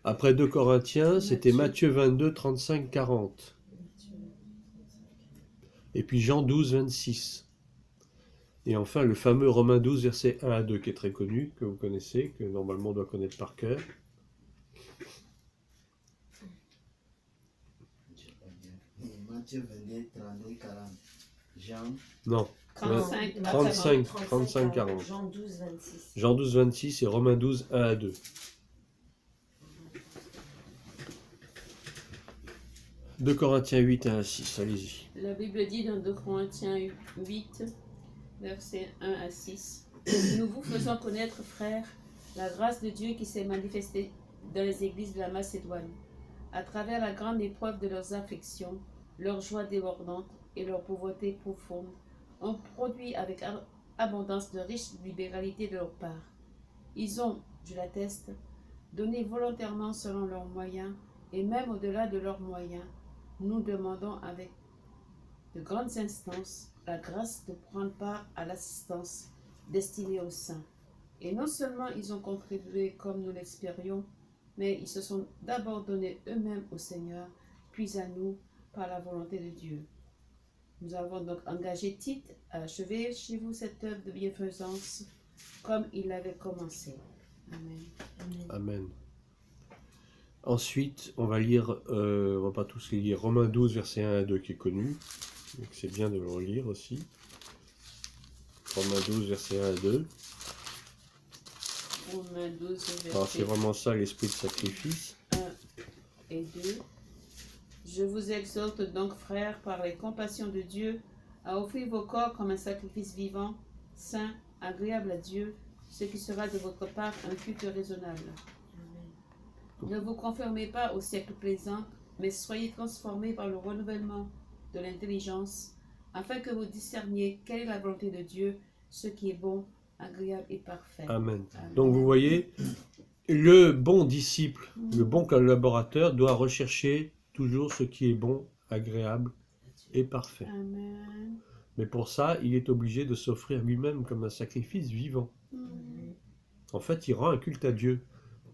Après 2 Corinthiens, c'était Matthieu. Matthieu 22, 35, 40. Et puis Jean 12, 26. Et enfin, le fameux Romains 12, versets 1 à 2, qui est très connu, que vous connaissez, que normalement on doit connaître par cœur. Matthieu 22, 32, 40. Jean. Non, 35, 35, 40. Jean 12, 26. Jean 12, 26 et Romains 12, 1 à 2. 2 Corinthiens 8, 1 à 6, allez-y. La Bible dit dans 2 Corinthiens 8, versets 1 à 6, nous vous faisons connaître, frères, la grâce de Dieu qui s'est manifestée dans les églises de la Macédoine, à travers la grande épreuve de leurs afflictions, leur joie débordante et leur pauvreté profonde, ont produit avec abondance de riches libéralités de leur part. Ils ont, je l'atteste, donné volontairement selon leurs moyens, et même au-delà de leurs moyens, nous demandons avec de grandes instances la grâce de prendre part à l'assistance destinée aux saints. Et non seulement ils ont contribué comme nous l'expérions, mais ils se sont d'abord donnés eux-mêmes au Seigneur, puis à nous par la volonté de Dieu. Nous avons donc engagé Tite à achever chez vous cette œuvre de bienfaisance comme il l'avait commencé. Amen. Amen. Ensuite, on va lire, on va pas tous les lire, Romains 12, versets 1 à 2, qui est connu. Donc c'est bien de le relire aussi. Romains 12, versets 1 à 2. Romains 12, Alors c'est versets vraiment ça l'esprit de sacrifice. 1 et 2. Je vous exhorte donc, frères, par les compassions de Dieu, à offrir vos corps comme un sacrifice vivant, saint, agréable à Dieu, ce qui sera de votre part un culte raisonnable. Ne vous conformez pas au siècle présent, mais soyez transformés par le renouvellement de l'intelligence, afin que vous discerniez quelle est la volonté de Dieu, ce qui est bon, agréable et parfait. Amen. Amen. Donc vous voyez, le bon disciple, le bon collaborateur doit rechercher toujours ce qui est bon, agréable et parfait. Amen. Mais pour ça, il est obligé de s'offrir lui-même comme un sacrifice vivant. En fait, il rend un culte à Dieu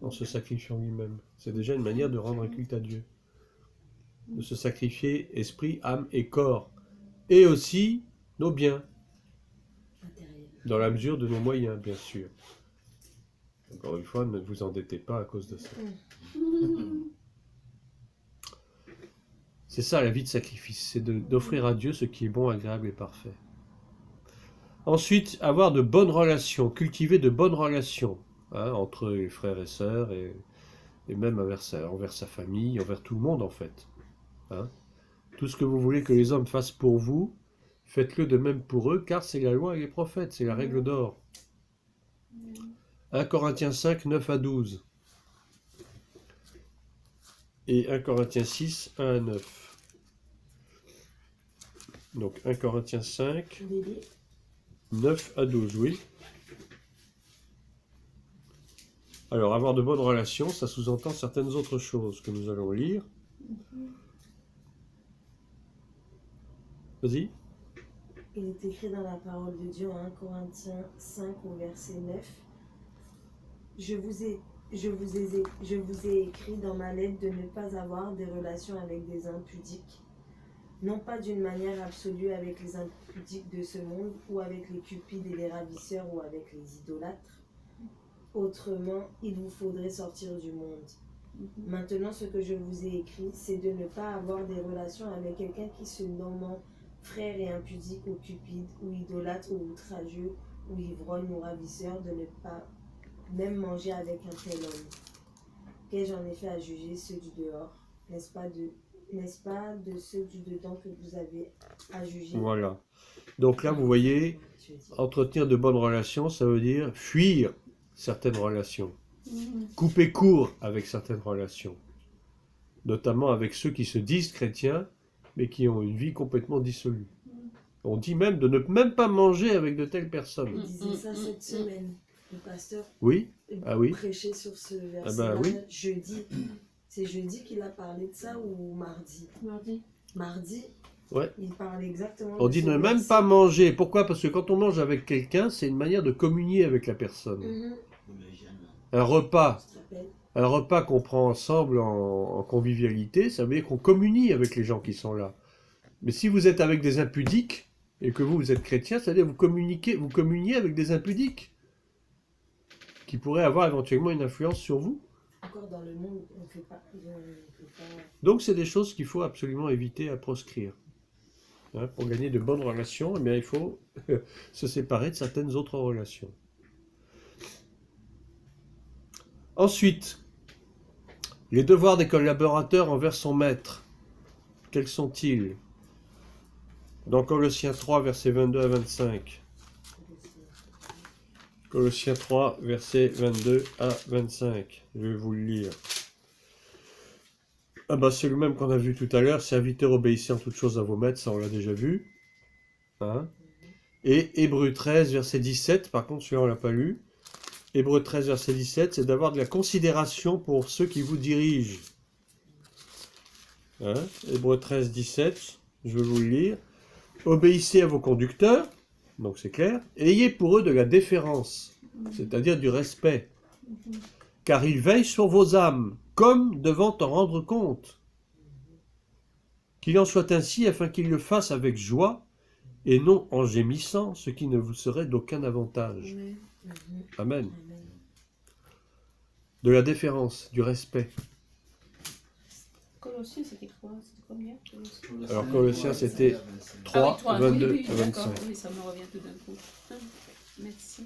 en se sacrifiant lui-même. C'est déjà une manière de rendre un culte à Dieu. De se sacrifier esprit, âme et corps. Et aussi nos biens. Dans la mesure de nos moyens, bien sûr. Encore une fois, ne vous endettez pas à cause de ça. C'est ça la vie de sacrifice, c'est d'offrir à Dieu ce qui est bon, agréable et parfait. Ensuite, avoir de bonnes relations, cultiver de bonnes relations entre les frères et sœurs et même envers sa famille, envers tout le monde en fait. Tout ce que vous voulez que les hommes fassent pour vous, faites-le de même pour eux, car c'est la loi et les prophètes, c'est la règle d'or. 1 Corinthiens 5, 9 à 12. Et 1 Corinthiens 6, 1 à 9. Donc 1 Corinthiens 5, 9 à 12, oui. Alors, avoir de bonnes relations, ça sous-entend certaines autres choses que nous allons lire. Vas-y. Il est écrit dans la parole de Dieu en 1 Corinthiens 5 au verset 9. Je vous ai écrit dans ma lettre de ne pas avoir des relations avec des impudiques, non pas d'une manière absolue avec les impudiques de ce monde, ou avec les cupides et les ravisseurs, ou avec les idolâtres. Autrement, il vous faudrait sortir du monde. Maintenant, ce que je vous ai écrit, c'est de ne pas avoir des relations avec quelqu'un qui se nomme frère et impudique, ou cupide, ou idolâtre, ou outrageux, ou ivrogne, ou ravisseur, de ne pas même manger avec un tel homme. Qu'ai-je en effet à juger ceux du dehors? N'est-ce pas de ceux du dedans que vous avez à juger? Voilà. Donc là, vous voyez, entretenir de bonnes relations, ça veut dire fuir certaines relations. Couper court avec certaines relations. Notamment avec ceux qui se disent chrétiens, mais qui ont une vie complètement dissolue. On dit même de ne même pas manger avec de telles personnes. Il disait ça cette semaine. Le pasteur Oui. Oui. prêchait sur ce verset oui. jeudi. C'est jeudi qu'il a parlé de ça ou mardi? Mardi. Ouais. Il parle exactement On de dit ce ne même verset. pas manger. Pourquoi? Parce que quand on mange avec quelqu'un, c'est une manière de communier avec la personne. Un repas qu'on prend ensemble en convivialité, ça veut dire qu'on communie avec les gens qui sont là. Mais si vous êtes avec des impudiques, et que vous êtes chrétien, c'est-à-dire vous communiez avec des impudiques, qui pourraient avoir éventuellement une influence sur vous. Encore dans le monde, on ne fait pas. Donc c'est des choses qu'il faut absolument éviter à proscrire. Pour gagner de bonnes relations, eh bien, il faut se séparer de certaines autres relations. Ensuite, les devoirs des collaborateurs envers son maître. Quels sont-ils? Dans Colossiens 3, versets 22 à 25. Colossiens 3, versets 22 à 25. Je vais vous le lire. C'est le même qu'on a vu tout à l'heure. Serviteurs, obéissez en toutes choses à vos maîtres. Ça, on l'a déjà vu. Et Hébreux 13, verset 17. Par contre, celui-là, on ne l'a pas lu. Hébreux 13, verset 17, c'est d'avoir de la considération pour ceux qui vous dirigent. Hébreux 13, 17. Je vais vous le lire. Obéissez à vos conducteurs. Donc c'est clair. Ayez pour eux de la déférence, c'est-à-dire du respect, car ils veillent sur vos âmes, comme devant en rendre compte. Qu'il en soit ainsi, afin qu'ils le fassent avec joie, et non en gémissant, ce qui ne vous serait d'aucun avantage. Amen. De la déférence, du respect. Colossiens, c'était quoi? C'était combien? Alors Colossiens, c'était 3, 22 à 25. Oui, ça me revient tout d'un coup. Merci.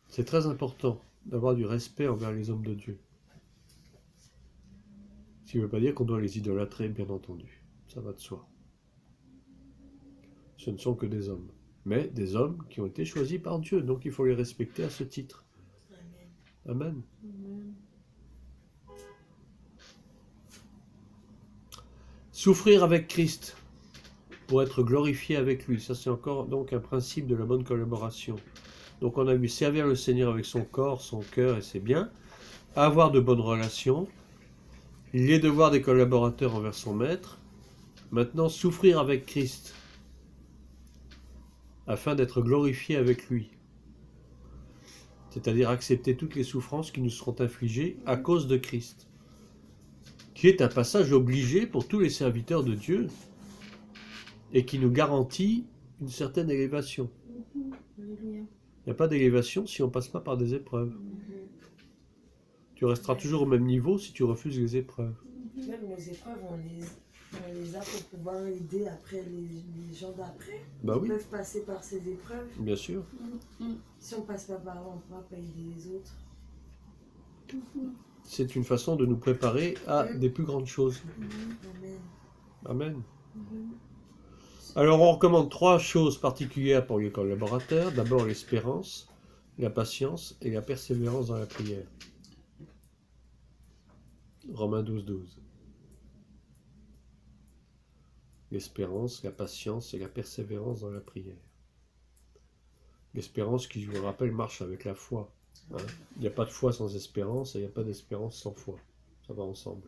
C'est très important d'avoir du respect envers les hommes de Dieu. Ce qui ne veut pas dire qu'on doit les idolâtrer, bien entendu. Ça va de soi. Ce ne sont que des hommes. Mais des hommes qui ont été choisis par Dieu. Donc il faut les respecter à ce titre. Amen. Amen. Souffrir avec Christ pour être glorifié avec lui. Ça, c'est encore donc un principe de la bonne collaboration. Donc on a vu servir le Seigneur avec son corps, son cœur et ses biens, avoir de bonnes relations, les devoirs des collaborateurs envers son maître, maintenant souffrir avec Christ afin d'être glorifié avec lui. C'est-à-dire accepter toutes les souffrances qui nous seront infligées à cause de Christ, qui est un passage obligé pour tous les serviteurs de Dieu. et qui nous garantit une certaine élévation. Alléluia. Il n'y a pas d'élévation si on ne passe pas par des épreuves. Tu resteras toujours au même niveau si tu refuses les épreuves. Même nos épreuves, on les a pour pouvoir aider après les gens d'après. Bah Ils oui, peuvent passer par ces épreuves. bien sûr. Si on passe pas par là, on ne pourra pas aider les autres. C'est une façon de nous préparer à des plus grandes choses. Amen. Amen. Alors on recommande 3 choses particulières pour les collaborateurs. D'abord l'espérance, la patience et la persévérance dans la prière. Romains 12, 12. L'espérance, la patience et la persévérance dans la prière. L'espérance qui, je vous le rappelle, marche avec la foi. Hein. Il n'y a pas de foi sans espérance et il n'y a pas d'espérance sans foi. Ça va ensemble.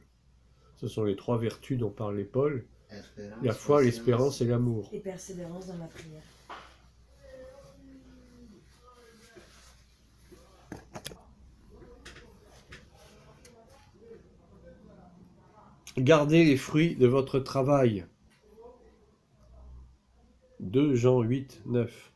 Ce sont les 3 vertus dont parlait Paul. Espérance, La foi, patience. l'espérance et l'amour. Et persévérance dans la prière. Gardez les fruits de votre travail. 2 Jean 8, 9.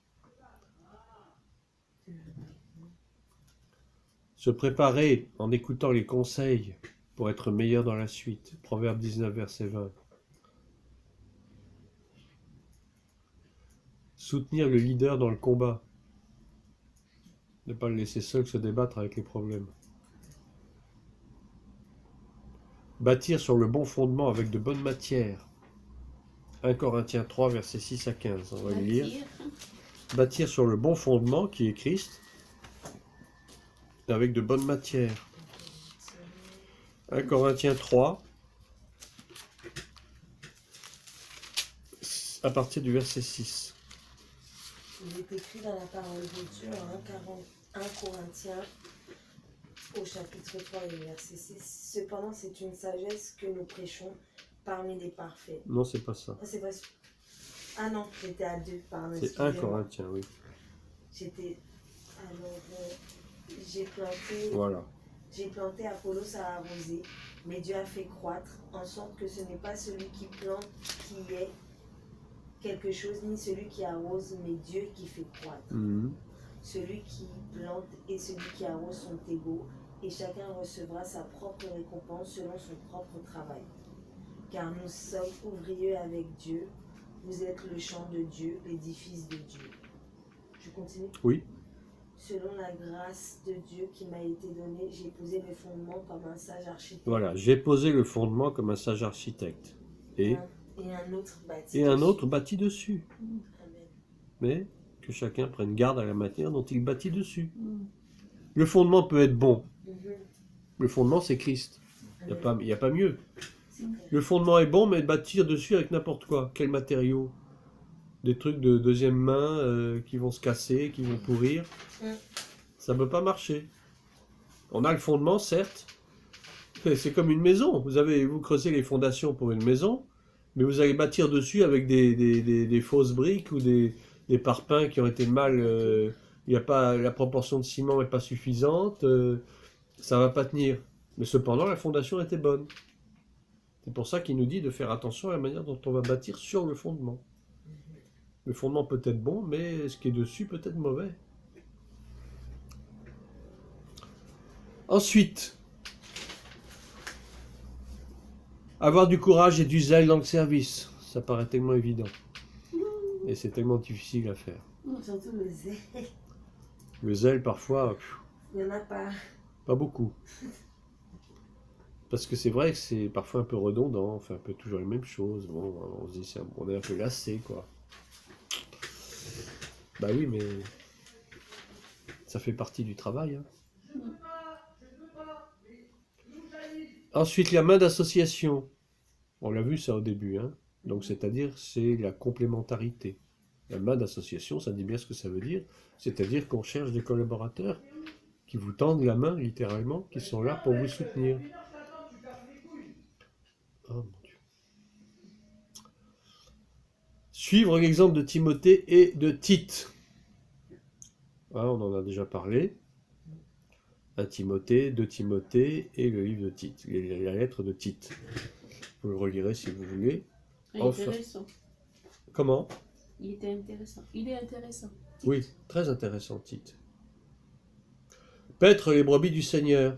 Se préparer en écoutant les conseils pour être meilleur dans la suite. Proverbe 19, verset 20. Soutenir le leader dans le combat. Ne pas le laisser seul se débattre avec les problèmes. Bâtir sur le bon fondement avec de bonnes matières. 1 Corinthiens 3, versets 6 à 15. On va le lire. Bâtir sur le bon fondement qui est Christ, avec de bonnes matières. 1 Corinthiens 3, à partir du verset 6. Il est écrit dans la parole de Dieu en 1 Corinthiens au chapitre 3 et verset 6. Cependant, c'est une sagesse que nous prêchons parmi les parfaits. Non, c'est pas ça. Ah, c'est pas... Ah non, j'étais à 2, pardon. C'est 1 excusez-moi. Corinthiens, oui. J'étais... Alors, j'ai planté... Voilà. J'ai planté, Apollos a arrosé, mais Dieu a fait croître, en sorte que ce n'est pas celui qui plante qui est quelque chose, ni celui qui arrose, mais Dieu qui fait croître. Mhm. Celui qui plante et celui qui arrose sont égaux, et chacun recevra sa propre récompense selon son propre travail. Car nous sommes ouvriers avec Dieu, vous êtes le champ de Dieu, l'édifice de Dieu. Je continue? Oui. Selon la grâce de Dieu qui m'a été donnée, j'ai posé le fondement comme un sage architecte. Voilà, j'ai posé le fondement comme un sage architecte. Et un autre bâti. un autre bâtit dessus. Amen. Mais que chacun prenne garde à la matière dont il bâtit dessus. Le fondement peut être bon. Le fondement, c'est Christ. Il n'y a pas mieux. Le fondement est bon, mais bâtir dessus avec n'importe quoi. Quel matériau? Des trucs de deuxième main qui vont se casser, qui vont pourrir. Ça ne peut pas marcher. On a le fondement, certes. C'est comme une maison. Vous creusez les fondations pour une maison, mais vous allez bâtir dessus avec des fausses briques ou des parpaings qui ont été mal... la proportion de ciment n'est pas suffisante. Ça ne va pas tenir. Mais cependant, la fondation était bonne. C'est pour ça qu'il nous dit de faire attention à la manière dont on va bâtir sur le fondement. Le fondement peut être bon, mais ce qui est dessus peut être mauvais. Ensuite, avoir du courage et du zèle dans le service. Ça paraît tellement évident. Et c'est tellement difficile à faire. Surtout le zèle. Le zèle, parfois, Il n'y en a pas. pas beaucoup. Parce que c'est vrai que c'est parfois un peu redondant, on fait un peu toujours les mêmes choses. Bon, on se dit, on est un peu lassé, quoi. Bah oui, mais ça fait partie du travail. Hein. Ensuite, la main d'association. On l'a vu ça au début. Hein. Donc, c'est-à-dire, c'est la complémentarité. La main d'association, ça dit bien ce que ça veut dire. C'est-à-dire qu'on cherche des collaborateurs qui vous tendent la main, littéralement, qui sont là pour vous soutenir. Oh mon Dieu. Suivre l'exemple de Timothée et de Tite. Ah, on en a déjà parlé. 1 Timothée, 2 Timothée et le livre de Tite, la lettre de Tite. Vous le relirez si vous voulez. Enfin, Intéressant. Comment? Il était intéressant. Il est intéressant. Oui, très intéressant, Tite. Paître les brebis du Seigneur.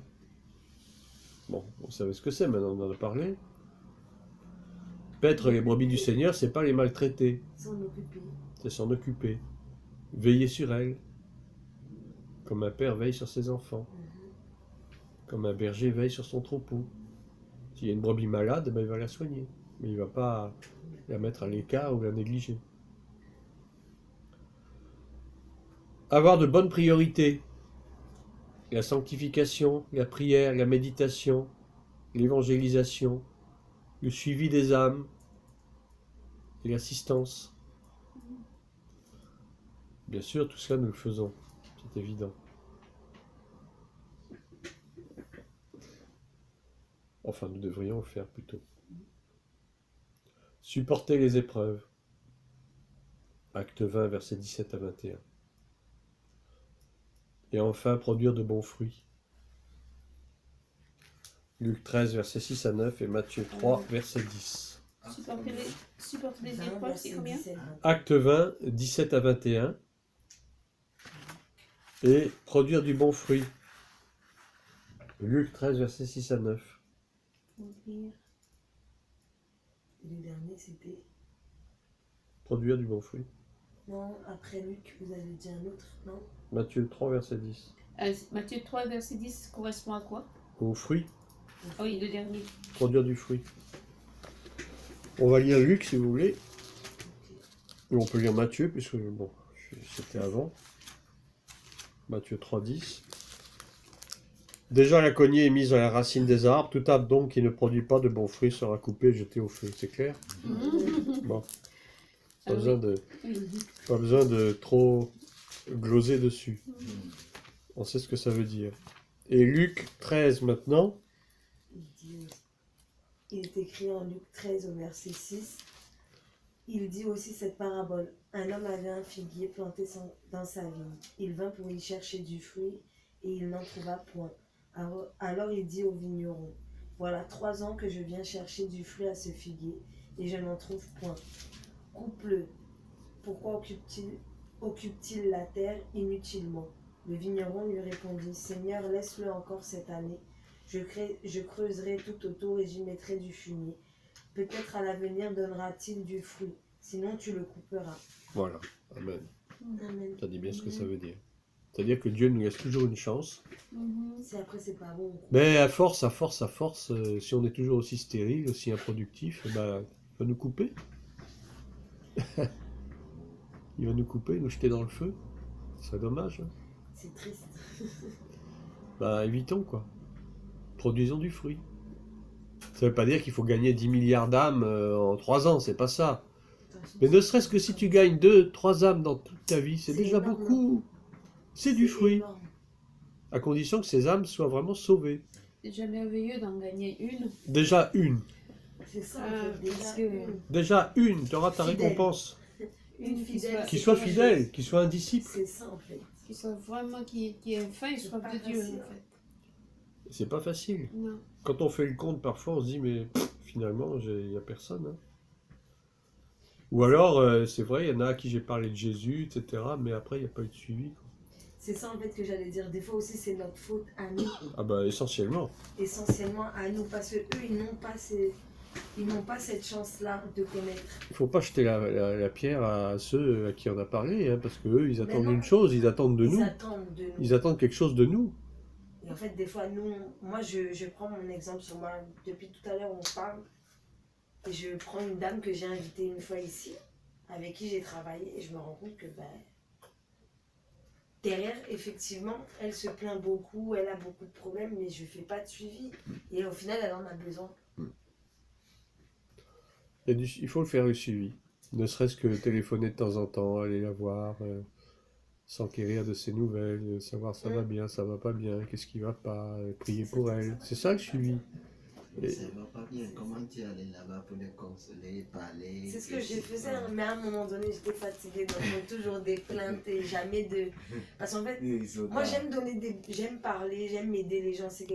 Bon, vous savez ce que c'est, maintenant on en a parlé. Paître les brebis du Seigneur, c'est pas les maltraiter, S'en occuper. c'est s'en occuper. Veiller sur elles. Comme un père veille sur ses enfants. Comme un berger veille sur son troupeau. S'il y a une brebis malade, ben, il va la soigner. Mais il ne va pas la mettre à l'écart ou la négliger. Avoir de bonnes priorités. La sanctification, la prière, la méditation, l'évangélisation, le suivi des âmes et l'assistance. Bien sûr, tout cela nous le faisons, c'est évident. Enfin, nous devrions le faire plutôt. Supporter les épreuves. Acte 20, versets 17 à 21. Et enfin, produire de bons fruits. Luc 13, versets 6 à 9 et Matthieu 3, verset 10. Supporter les 20, épreuves, c'est verset combien? 17. Acte 20, 17 à 21. Et produire du bon fruit. Luc 13, versets 6 à 9. Produire. Et le dernier, c'était... Produire du bon fruit. Non, après Luc, vous avez dit un autre, non? Matthieu 3, verset 10. Matthieu 3, verset 10 correspond à quoi? Au fruit, Ah oui, le dernier. produire du fruit. On va lire Luc si vous voulez. Ou on peut lire Matthieu, puisque bon, c'était avant. Matthieu 3, 10. Déjà la cognée est mise à la racine des arbres, tout arbre donc qui ne produit pas de bons fruits sera coupé et jeté au feu. C'est clair? Bon. Pas besoin de trop gloser dessus. On sait ce que ça veut dire. Et Luc 13 maintenant. Il est écrit en Luc 13 au verset 6. Il dit aussi cette parabole. Un homme avait un figuier planté dans sa vigne. Il vint pour y chercher du fruit et il n'en trouva point. Alors il dit au vigneron, voilà 3 ans que je viens chercher du fruit à ce figuier et je n'en trouve point. Coupe-le. Pourquoi occupe-t-il la terre inutilement? Le vigneron lui répondit, Seigneur, laisse-le encore cette année. Je creuserai tout autour et j'y mettrai du fumier. Peut-être à l'avenir donnera-t-il du fruit, sinon tu le couperas. Voilà. Amen. Amen. Ça dit bien ce que ça veut dire. C'est-à-dire que Dieu nous laisse toujours une chance. Si après c'est pas bon. Mais à force, si on est toujours aussi stérile, aussi improductif, il va nous couper. Il va nous couper, nous jeter dans le feu. Ce serait dommage. Hein. C'est triste. Évitons quoi. Produisons du fruit. Ça ne veut pas dire qu'il faut gagner 10 milliards d'âmes en 3 ans, c'est pas ça. Mais ne serait-ce que si tu gagnes 2-3 âmes dans toute ta vie, c'est déjà énorme. beaucoup. C'est du fruit. Énorme. À condition que ces âmes soient vraiment sauvées. C'est déjà merveilleux d'en gagner une. Déjà une. C'est ça, Ah, en fait, parce déjà. que- Déjà une, tu auras ta Fidèle. récompense. Une fidèle. Qui c'est soit quelque fidèle, chose. qui soit un disciple. C'est ça en fait. Qui soit vraiment, qui est faim et C'est soif pas de Dieu, facile. en fait. C'est pas facile. Non. Quand on fait le compte, parfois, on se dit, mais finalement, il n'y a personne. Hein. Ou alors, c'est vrai, il y en a à qui j'ai parlé de Jésus, etc., mais après, il n'y a pas eu de suivi. Quoi. C'est ça en fait que j'allais dire. Des fois aussi c'est notre faute à nous, Ah bah, essentiellement. essentiellement à nous, parce que eux ils n'ont pas cette chance-là de connaître. Il ne faut pas jeter la pierre à ceux à qui on a parlé, hein, parce qu'eux, ils attendent non. une chose, ils attendent de Ils nous. attendent de nous. Ils attendent quelque chose de nous. Et en fait, des fois, moi, je prends mon exemple sur moi. Depuis tout à l'heure, on parle. Et je prends une dame que j'ai invitée une fois ici, avec qui j'ai travaillé, et je me rends compte que derrière, effectivement, elle se plaint beaucoup, elle a beaucoup de problèmes, mais je ne fais pas de suivi. Et au final, elle en a besoin. Il faut le faire le suivi. Ne serait-ce que téléphoner de temps en temps, aller la voir, s'enquérir de ses nouvelles, savoir ça va bien, ça va pas bien, qu'est-ce qui va pas, prier pour elle. C'est ça le suivi. Et- Ça va pas bien. Comment tu es allé là-bas pour les consoler, parler? C'est ce que je faisais, hein, mais à un moment donné, j'étais fatiguée d'entendre toujours des plaintes et jamais de... Parce qu'en fait, moi, j'aime parler, j'aime aider les gens. C'est